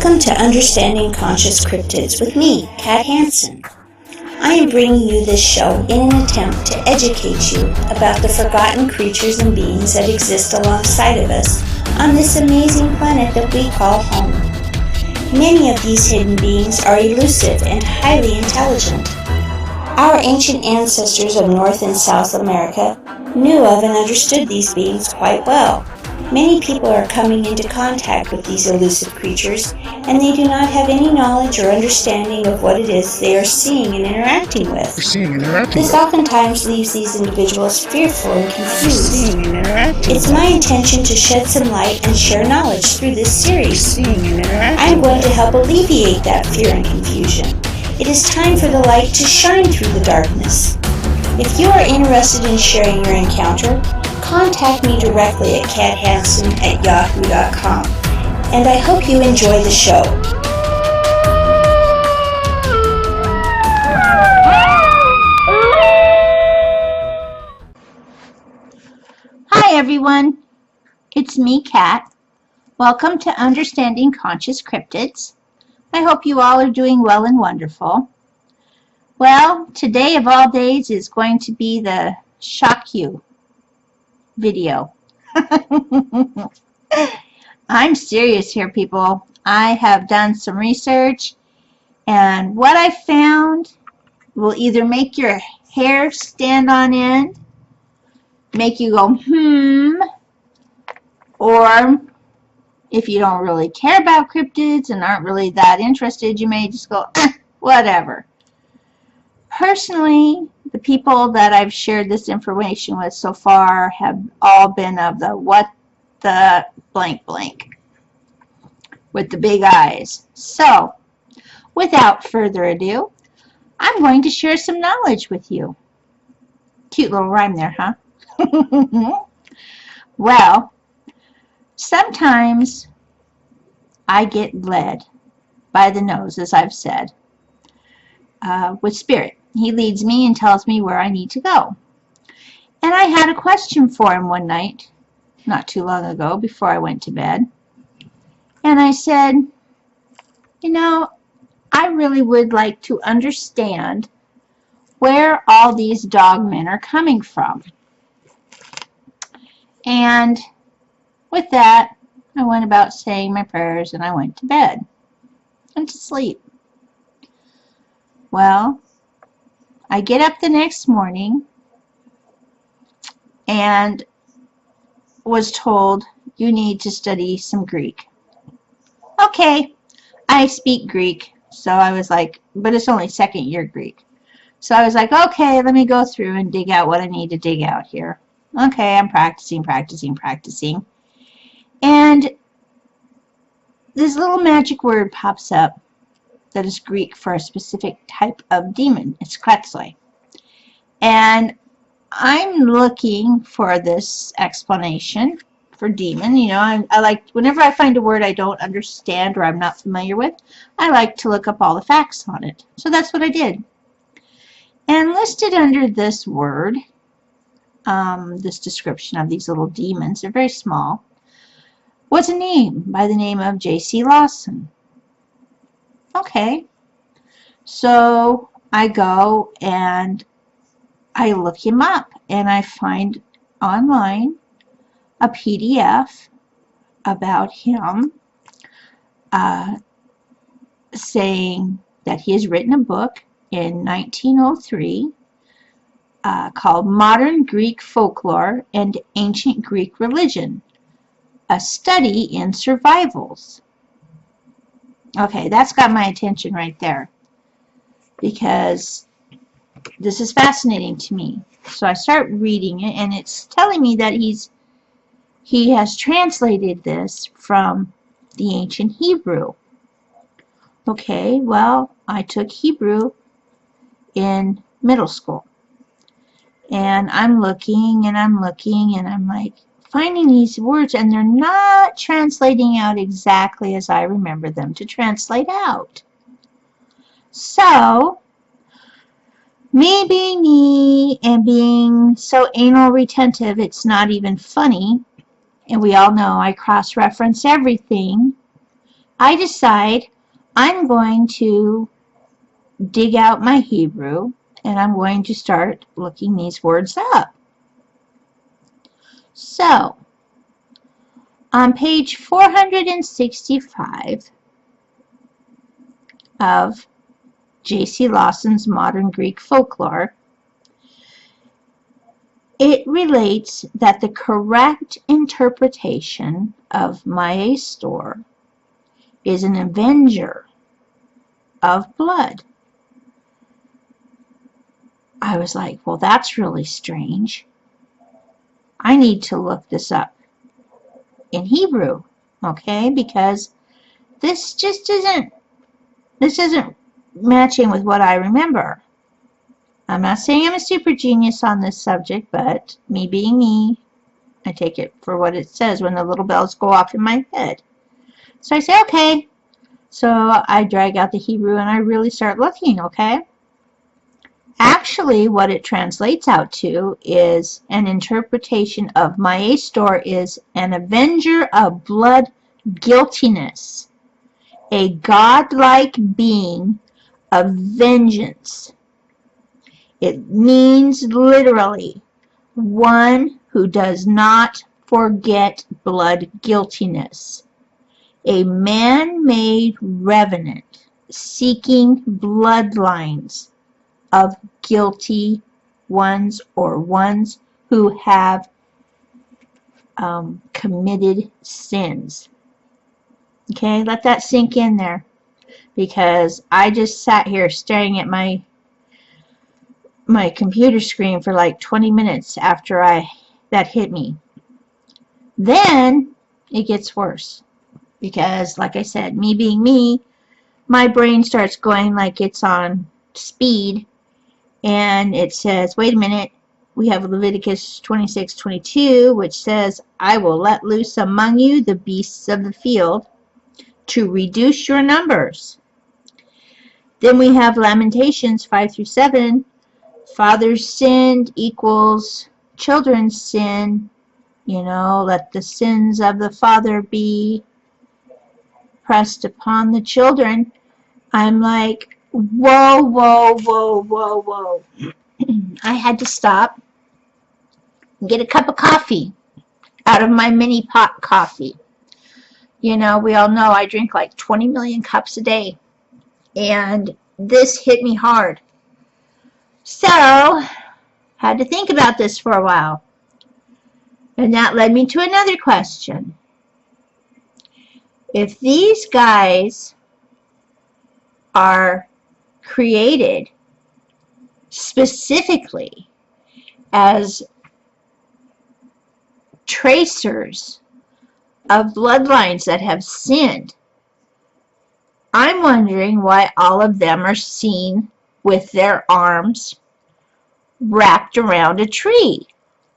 Welcome to Understanding Conscious Cryptids with me, Khat Hansen. I am bringing you this show in an attempt to educate you about the forgotten creatures and beings that exist alongside of us on this amazing planet that we call home. Many of these hidden beings are elusive and highly intelligent. Our ancient ancestors of North and South America knew of and understood these beings quite well. Many people are coming into contact with these elusive creatures, and they do not have any knowledge or understanding of what it is they are seeing and interacting with. This oftentimes leaves these individuals fearful and confused. It's my intention to shed some light and share knowledge through this series. I'm going to help alleviate that fear and confusion. It is time for the light to shine through the darkness. If you are interested in sharing your encounter, contact me directly at khathansen@yahoo.com, and I hope you enjoy the show. Hi everyone, it's me, Khat. Welcome to Understanding Conscious Cryptids. I hope you all are doing well and wonderful. Well, today of all days is going to be the shock you video. I'm serious here, people. I have done some research, and what I found will either make your hair stand on end, make you go, or if you don't really care about cryptids and aren't really that interested, you may just go, whatever. Personally, the people that I've shared this information with so far have all been of the what the blank blank with the big eyes. So, without further ado, I'm going to share some knowledge with you. Cute little rhyme there, huh? Well, sometimes I get led by the nose, as I've said, with spirit. He leads me and tells me where I need to go. And I had a question for him one night, not too long ago, before I went to bed. And I said, I really would like to understand where all these dogmen are coming from. And with that, I went about saying my prayers and I went to bed and to sleep. Well, I get up the next morning and was told, you need to study some Greek. Okay, I speak Greek, so I was like, but it's only second year Greek. So I was like, okay, let me go through and dig out what I need to dig out here. Okay, I'm practicing. And this little magic word pops up that is Greek for a specific type of demon. It's kratsoi. And I'm looking for this explanation for demon. I like, whenever I find a word I don't understand or I'm not familiar with, I like to look up all the facts on it. So that's what I did. And listed under this word, this description of these little demons, they're very small, was a name by the name of J.C. Lawson. Okay, so I go and I look him up and I find online a PDF about him saying that he has written a book in 1903 called Modern Greek Folklore and Ancient Greek Religion, a Study in Survivals. Okay, that's got my attention right there because this is fascinating to me. So I start reading it, and it's telling me that he has translated this from the ancient Hebrew. Okay, well, I took Hebrew in middle school, and I'm looking and I'm like, finding these words, and they're not translating out exactly as I remember them to translate out. So, me being me and being so anal retentive, it's not even funny, and we all know I cross-reference everything, I decide I'm going to dig out my Hebrew and I'm going to start looking these words up. So, on page 465 of J.C. Lawson's Modern Greek Folklore, it relates that the correct interpretation of maestor is an avenger of blood. I was like, well, that's really strange. I need to look this up in Hebrew, okay? Because this just isn't matching with what I remember. I'm not saying I'm a super genius on this subject, but me being me, I take it for what it says when the little bells go off in my head. So I say, okay. So I drag out the Hebrew and I really start looking, okay? Actually, what it translates out to is an interpretation of maestor is an avenger of blood guiltiness, a godlike being of vengeance. It means literally one who does not forget blood guiltiness, a man-made revenant seeking bloodlines of guilty ones or ones who have committed sins. Okay, let that sink in there, because I just sat here staring at my computer screen for like 20 minutes after that hit me. Then it gets worse, because like I said, me being me, my brain starts going like it's on speed, and it says, wait a minute, we have Leviticus 26:22, which says, I will let loose among you the beasts of the field to reduce your numbers. Then we have Lamentations 5-7, fathers sinned equals children's sin. You know, let the sins of the father be pressed upon the children. I'm like, whoa, whoa, whoa, whoa, whoa. I had to stop and get a cup of coffee out of my mini pot coffee. You know, we all know I drink like 20 million cups a day, and this hit me hard. So, had to think about this for a while. And that led me to another question. If these guys are created specifically as tracers of bloodlines that have sinned, I'm wondering why all of them are seen with their arms wrapped around a tree.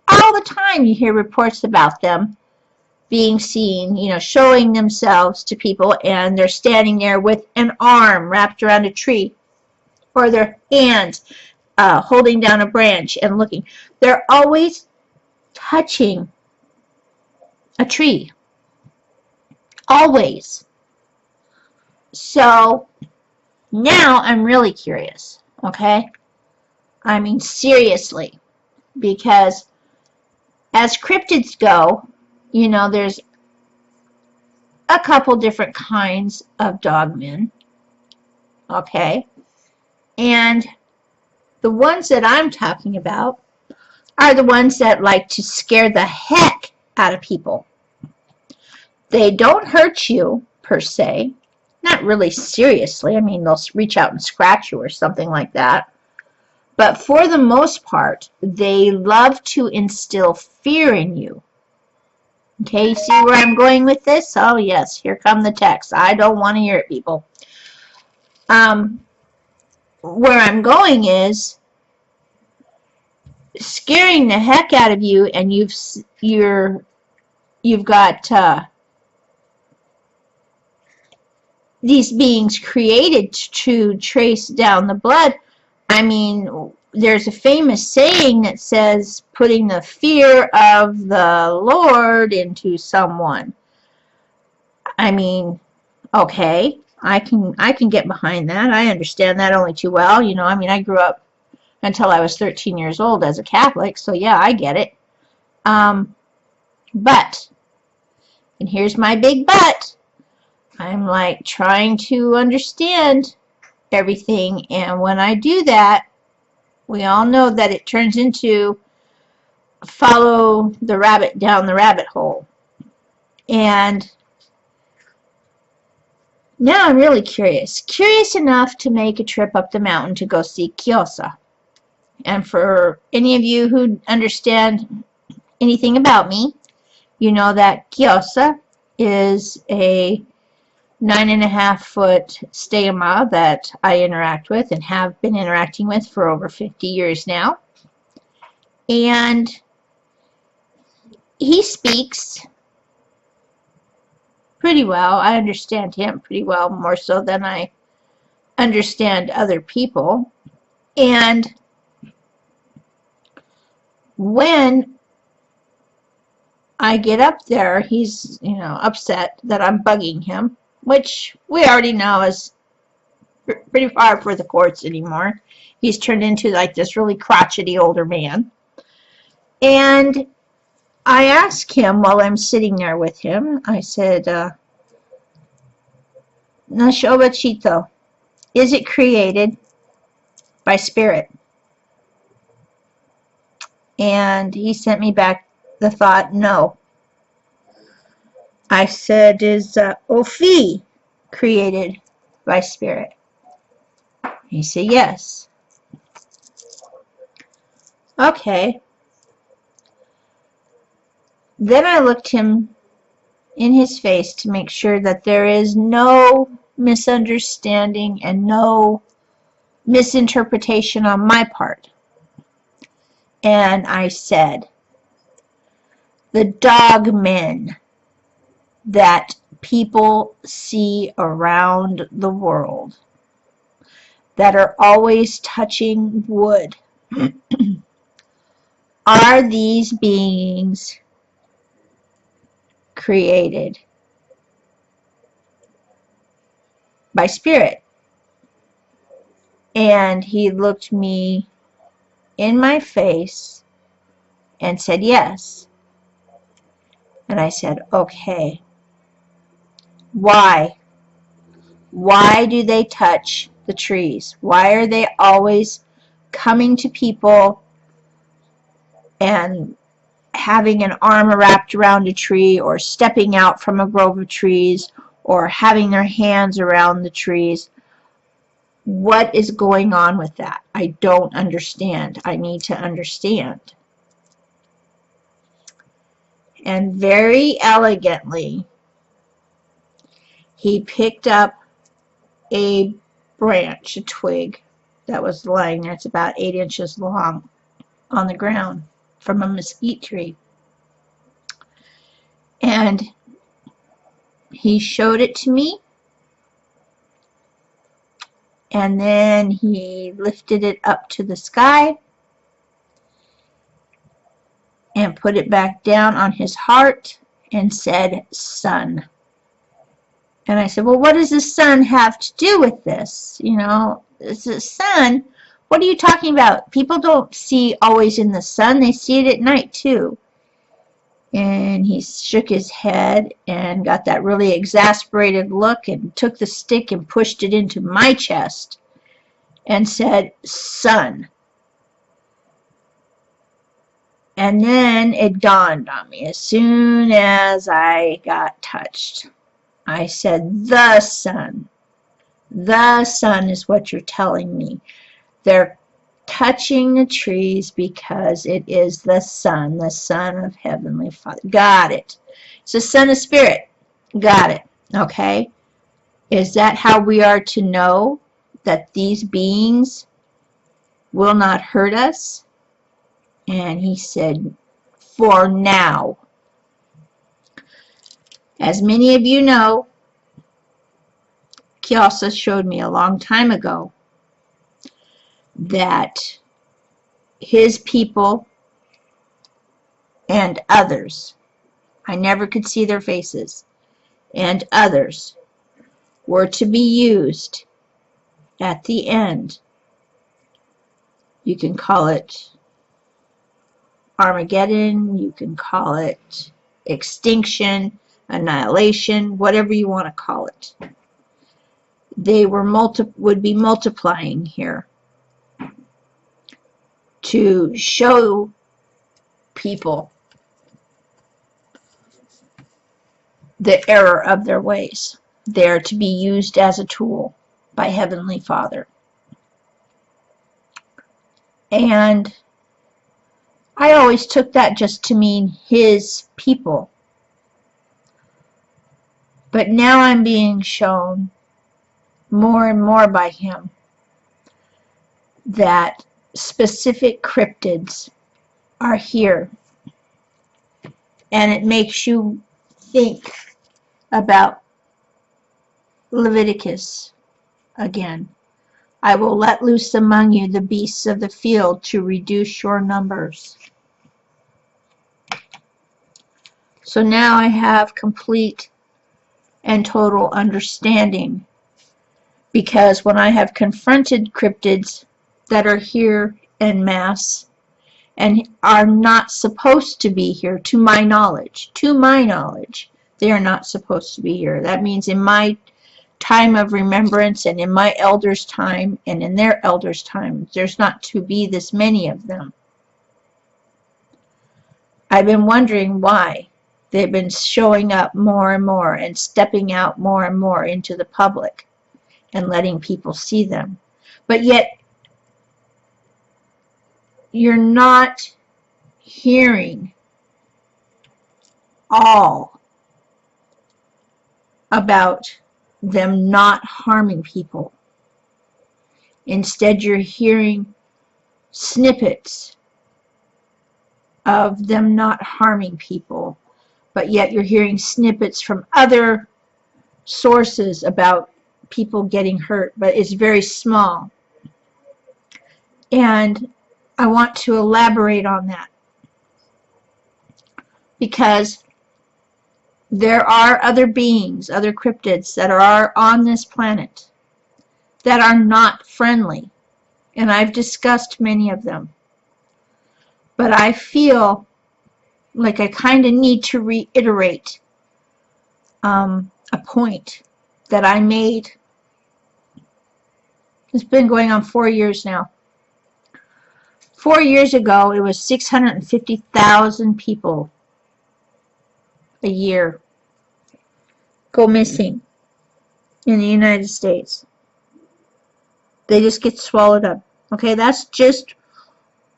All the time you hear reports about them being seen, you know, showing themselves to people, and they're standing there with an arm wrapped around a tree, or their hands holding down a branch and looking. They're always touching a tree. Always. So now I'm really curious, okay? I mean, seriously, because as cryptids go, you know, there's a couple different kinds of dogmen, okay? And the ones that I'm talking about are the ones that like to scare the heck out of people. They don't hurt you, per se. Not really seriously. I mean, they'll reach out and scratch you or something like that. But for the most part, they love to instill fear in you. Okay, you see where I'm going with this? Oh, yes, here come the texts. I don't want to hear it, people. Where I'm going is scaring the heck out of you, and you've got these beings created to trace down the blood. I mean, there's a famous saying that says, putting the fear of the Lord into someone. I mean, Okay, I can get behind that. I understand that only too well. You know, I mean, I grew up until I was 13 years old as a Catholic, so yeah, I get it. But, and here's my big but, I'm like trying to understand everything, and when I do that, we all know that it turns into follow the rabbit down the rabbit hole. And now I'm really curious. Curious enough to make a trip up the mountain to go see Kyosa. And for any of you who understand anything about me, you know that Kyosa is a 9.5-foot stema that I interact with and have been interacting with for over 50 years now. And he speaks pretty well. I understand him pretty well, more so than I understand other people. And when I get up there, he's, you know, upset that I'm bugging him, which we already know is pretty far for the courts anymore. He's turned into like this really crotchety older man. And I ask him while I'm sitting there with him, I said, Nashobachito, is it created by spirit? And he sent me back the thought, no. I said, is Ophi created by spirit? He said, yes. Okay. Then I looked him in his face to make sure that there is no misunderstanding and no misinterpretation on my part. And I said, the dogmen that people see around the world that are always touching wood, are these beings created by spirit? And he looked me in my face and said yes. And I said, okay. Why? Why do they touch the trees? Why are they always coming to people and having an arm wrapped around a tree, or stepping out from a grove of trees, or having their hands around the trees? What is going on with that? I don't understand. I need to understand. And very elegantly, he picked up a branch, a twig that was lying there. It's about 8 inches long on the ground from a mesquite tree. And he showed it to me. And then he lifted it up to the sky and put it back down on his heart and said, sun. And I said, well, what does the sun have to do with this? You know, the sun, what are you talking about? People don't see always in the sun. They see it at night too. And he shook his head and got that really exasperated look and took the stick and pushed it into my chest and said, sun. And then it dawned on me as soon as I got touched. I said, the sun. The sun is what you're telling me. They're touching the trees because it is the Son of Heavenly Father. Got it. It's the Son of Spirit. Got it. Okay. Is that how we are to know that these beings will not hurt us? And he said, for now. As many of you know, Kyosa showed me a long time ago that his people and others, I never could see their faces, and others were to be used at the end, you can call it Armageddon, you can call it extinction, annihilation, whatever you want to call it. They would be multiplying here to show people the error of their ways. They're to be used as a tool by Heavenly Father. And I always took that just to mean His people. But now I'm being shown more and more by Him that specific cryptids are here. And it makes you think about Leviticus again. I will let loose among you the beasts of the field to reduce your numbers. So now I have complete and total understanding, because when I have confronted cryptids that are here en masse and are not supposed to be here, to my knowledge, they are not supposed to be here. That means in my time of remembrance and in my elders' time and in their elders' time, there's not to be this many of them. I've been wondering why they've been showing up more and more and stepping out more and more into the public and letting people see them. But yet, you're not hearing all about them not harming people. Instead, you're hearing snippets of them not harming people, but yet you're hearing snippets from other sources about people getting hurt, but it's very small. And I want to elaborate on that, because there are other beings, other cryptids that are on this planet that are not friendly, and I've discussed many of them. But I feel like I kind of need to reiterate a point that I made. It's been going on 4 years now. 4 years ago, it was 650,000 people a year go missing in the United States. They just get swallowed up. Okay, that's just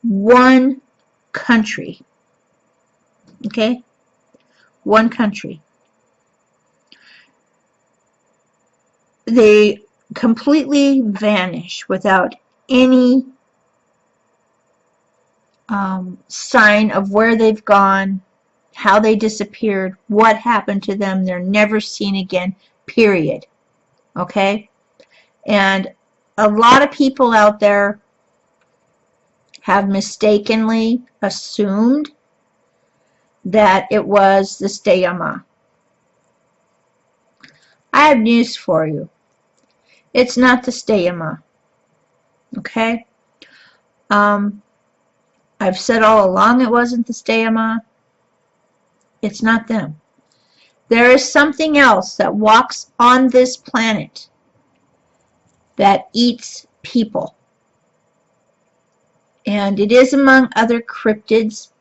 one country. Okay? One country. They completely vanish without any sign of where they've gone, how they disappeared, what happened to them. They're never seen again, period. Okay? And a lot of people out there have mistakenly assumed that it was the Steyama. I have news for you. It's not the Steyama. Okay? I've said all along it wasn't the Steyama. It's not them. There is something else that walks on this planet that eats people. And it is among other cryptids,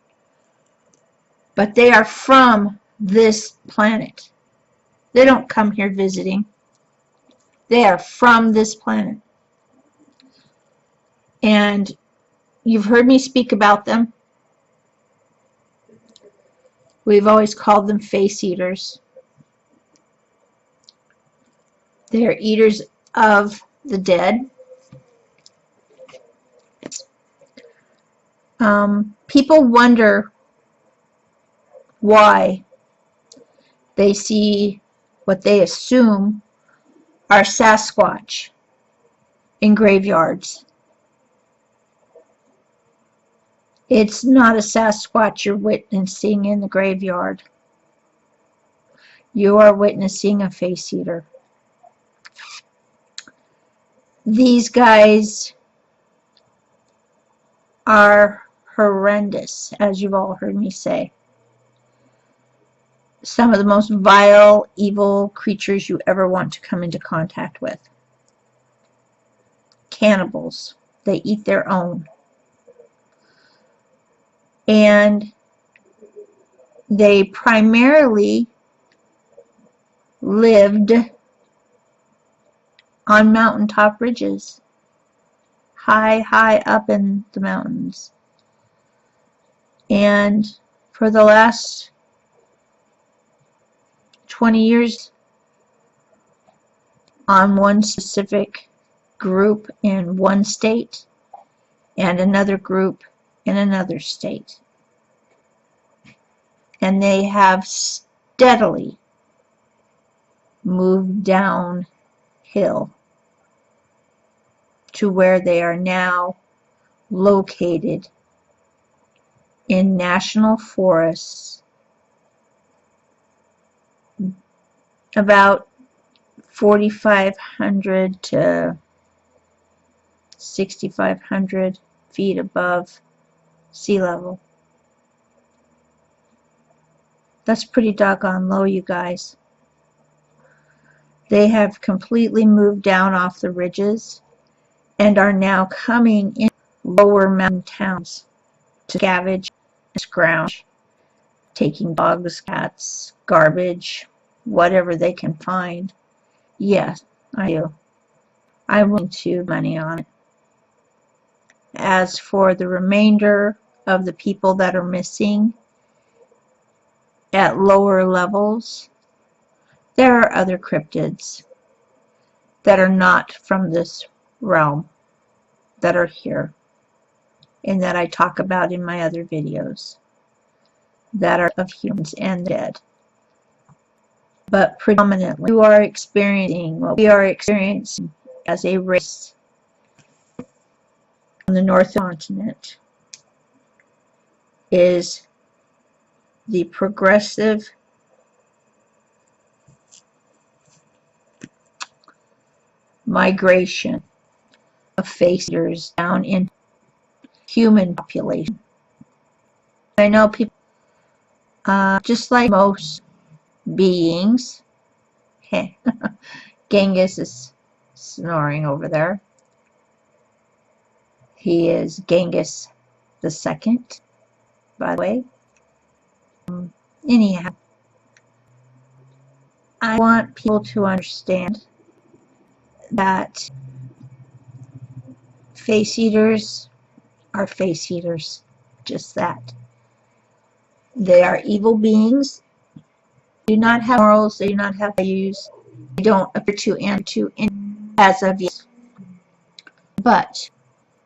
but they are from this planet. They don't come here visiting. They are from this planet. And you've heard me speak about them. We've always called them face eaters. They are eaters of the dead. People wonder why they see what they assume are Sasquatch in graveyards. It's not a Sasquatch you're witnessing in the graveyard. You are witnessing a face eater. These guys are horrendous, as you've all heard me say. Some of the most vile, evil creatures you ever want to come into contact with. Cannibals. They eat their own. And they primarily lived on mountaintop ridges, high, high up in the mountains. And for the last 20 years, on one specific group in one state and another group in another state. And they have steadily moved downhill to where they are now located in national forests about 4,500 to 6,500 feet above sea level. That's pretty doggone low, you guys. They have completely moved down off the ridges and are now coming in lower mountain towns to scavenge and scrounge, taking dogs, cats, garbage, whatever they can find. Yes, I do. I'm willing to money on it. As for the remainder of the people that are missing at lower levels, there are other cryptids that are not from this realm that are here and that I talk about in my other videos that are of humans and dead. But predominantly, you are experiencing what we are experiencing as a race on the North Continent is the progressive migration of face eaters down in human population. I know people, just like most beings, Genghis is snoring over there. He is Genghis the Second, by the way. Anyhow, I want people to understand that face eaters are face eaters. Just that. They are evil beings. They do not have morals. They do not have values. They don't appear to answer to as of yet. But,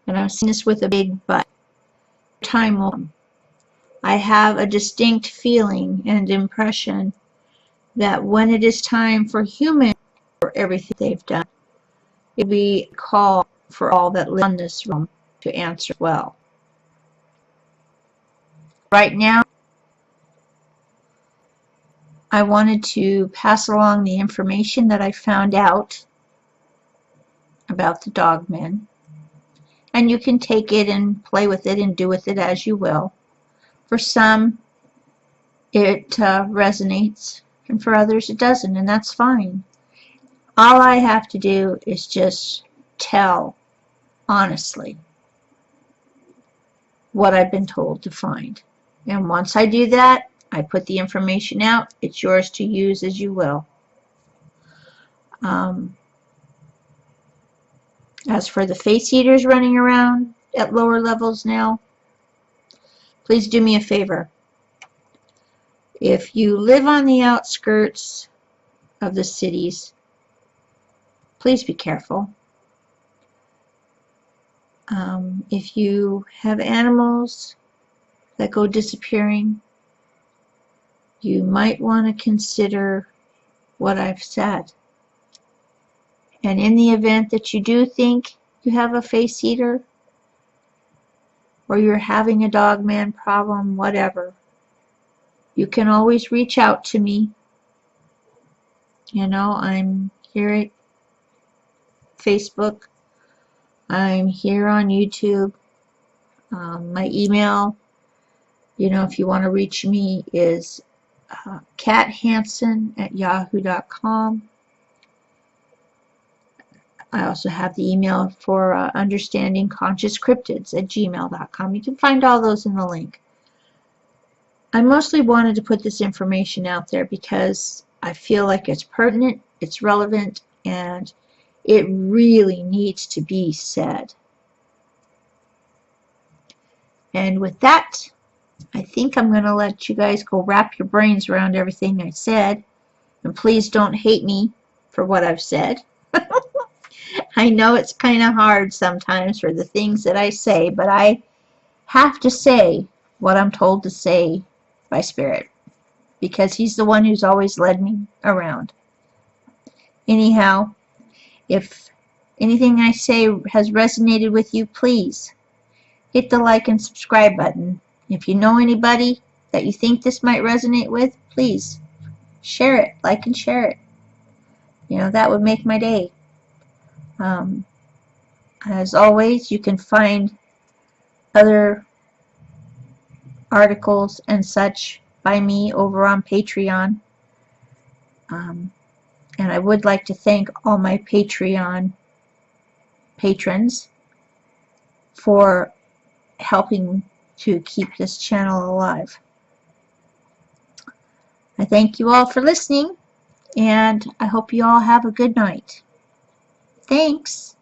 and I'm saying this with a big but, time will come. I have a distinct feeling and impression that when it is time for humans for everything they've done, it will be a call for all that live on this realm to answer well. Right now, I wanted to pass along the information that I found out about the dogmen. And you can take it and play with it and do with it as you will. For some, it resonates, and for others it doesn't, and that's fine. All I have to do is just tell honestly what I've been told to find. And once I do that, I put the information out. It's yours to use as you will. As for the face eaters running around at lower levels now, please do me a favor. If you live on the outskirts of the cities, please be careful. If you have animals that go disappearing, you might want to consider what I've said. And in the event that you do think you have a face eater, or you're having a dogman problem, whatever, you can always reach out to me. You know, I'm here at Facebook I'm here on YouTube. My email, if you want to reach me, is Khat Hansen at yahoo.com. I also have the email for understanding conscious cryptids at gmail.com. You can find all those in the link. I mostly wanted to put this information out there because I feel like it's pertinent, it's relevant, and it really needs to be said. And with that, I think I'm going to let you guys go wrap your brains around everything I said. And please don't hate me for what I've said. I know it's kind of hard sometimes for the things that I say, but I have to say what I'm told to say by Spirit, because He's the one who's always led me around. Anyhow, if anything I say has resonated with you, please hit the like and subscribe button. If you know anybody that you think this might resonate with, please share it, like and share it. That would make my day. As always, you can find other articles and such by me over on Patreon. And I would like to thank all my Patreon patrons for helping to keep this channel alive. I thank you all for listening, and I hope you all have a good night. Thanks.